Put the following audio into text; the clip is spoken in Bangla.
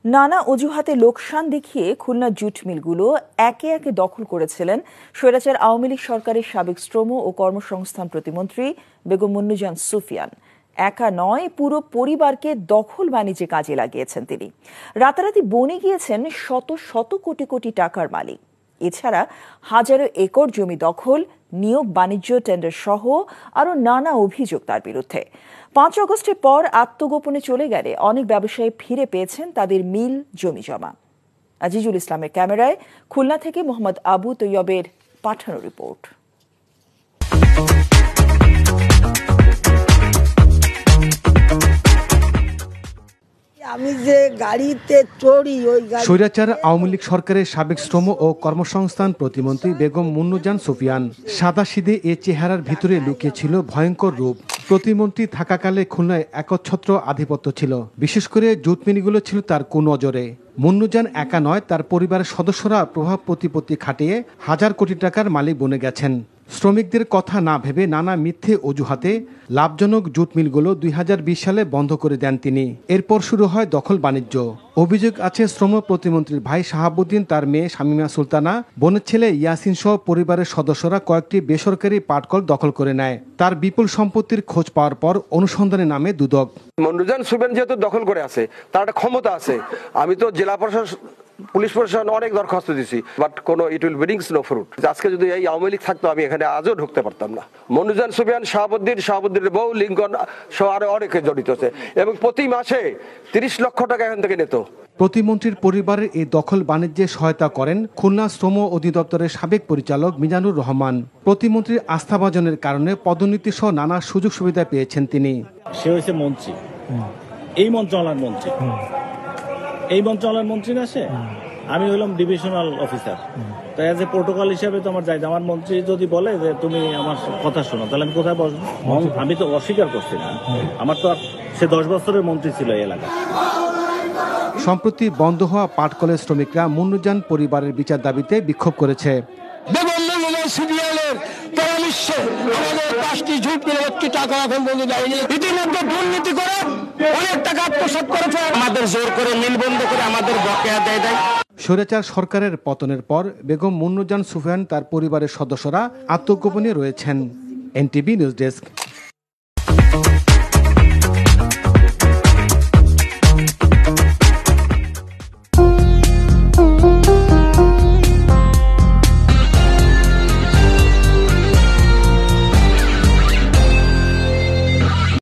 নানা অজুহাতে লোকসান দেখিয়ে খুলনা জুট মিলগুলো একে একে দখল করেছিলেন স্বৈরাচার আওয়ামী লীগ সরকারের সাবেক শ্রম ও কর্মসংস্থান প্রতিমন্ত্রী বেগম মুন্নুজান সুফিয়ান। একা নয়, পুরো পরিবারকে দখল বাণিজ্যে কাজে লাগিয়েছেন তিনি। রাতারাতি বনে গিয়েছেন শত শত কোটি কোটি টাকার মালিক। এছাড়া হাজারো একর জমি দখল, নিয়োগ বাণিজ্য টেন্ডার সহ আরো নানা অভিযোগ তার বিরুদ্ধে। 5 আগস্টের পর আত্মগোপনে চলে গেলে অনেক ব্যবসায়ী ফিরে পেয়েছেন তাদের মিল জমি জমা। আজিজুল ইসলামের ক্যামেরায় খুলনা থেকে মোহাম্মদ আবু তৈয়বের পাঠানো রিপোর্ট। আমি যে গাড়িতে চড়ি স্বৈরাচার আওয়ামী লীগ সরকারের সাবেক শ্রম ও কর্মসংস্থান প্রতিমন্ত্রী বেগম মুন্নুজান সুফিয়ান। সাদাসিধে এ চেহারার ভিতরে লুকিয়ে ছিল ভয়ঙ্কর রূপ। প্রতিমন্ত্রী থাকাকালে খুলনায় একচ্ছত্র আধিপত্য ছিল। বিশেষ করে জুট মিলগুলো ছিল তার কুনজরে। মুন্নুজান একা নয়, তার পরিবারের সদস্যরা প্রভাব প্রতিপত্তি খাটিয়ে হাজার কোটি টাকার মালিক বনে গেছেন। শ্রমিকদের কথা না ভেবে নানা মিথ্যে অজুহাতে লাভজনক জুট মিলগুলো 2020 সালে বন্ধ করে দেন তিনি। এরপর শুরু হয় দখল বাণিজ্য। অভিযোগ আছে শ্রম প্রতিমন্ত্রীর ভাই শাহাবুদ্দিন, তার মেয়ে শামীমা সুলতানা, বোনের ছেলে ইয়াসিন সহ পরিবারের সদস্যরা কয়েকটি বেসরকারি পাটকল দখল করে নেয়। তার বিপুল সম্পত্তির খোঁজ পাওয়ার পর অনুসন্ধানে নামে দুদক। মুন্নুজান সুফিয়ান যেহেতু দখল করে আছে, তার একটা ক্ষমতা আছে। আমি তো জেলা প্রশাসন, পুলিশ প্রশাসন অনেক দরখাস্ত দিছি, বাট কোনো it will brings no fruit. আজকে যদি এই আওয়ামী লীগ থাকতো, আমি এখানে আজও ঢুকতে পারতাম না। মুন্নুজান সুফিয়ান, শাহাবুদ্দিনের বউ, লিঙ্কন সহ আরো অনেকে জড়িত আছে এবং প্রতি মাসে 30 লক্ষ টাকা এখান থেকে নিত। প্রতিমন্ত্রীর পরিবারের এই দখল বাণিজ্যে সহায়তা করেন খুলনা শ্রম অধিদপ্তরের সাবেক পরিচালক মিজানুর রহমান। প্রতিমন্ত্রীর আস্থাভাজনের কারণে পদোন্নতি সহ নানা সুযোগ সুবিধা পেয়েছেন তিনি। সে হয়েছে মন্ত্রী, এই মন্ত্রণালয়ের মন্ত্রী, এই মন্ত্রণালয়ের মন্ত্রী না সে। আমি হলাম ডিভিশনাল অফিসার। তো এজ এ প্রোটোকল হিসাবে তো আমার যাইতে, আমার মন্ত্রী যদি বলে যে তুমি আমার কথা শোনো, তাহলে আমি কোথায় বসবো? আমি তো অস্বীকার করছি না। আমার তো সে 10 বছরের মন্ত্রী ছিল এই এলাকায়। সম্প্রতি বন্ধ হওয়া পাটকলের শ্রমিকরা মুন্নুজান পরিবারের বিচার দাবিতে বিক্ষোভ করেছে। আমাদের জোর করে মিল বন্ধ করে আমাদের বকেয়া দেয়। স্বৈরাচার সরকারের পতনের পর বেগম মুন্নুজান সুফিয়ান, তার পরিবারের সদস্যরা আত্মগোপনে রয়েছেন। NTV news desk.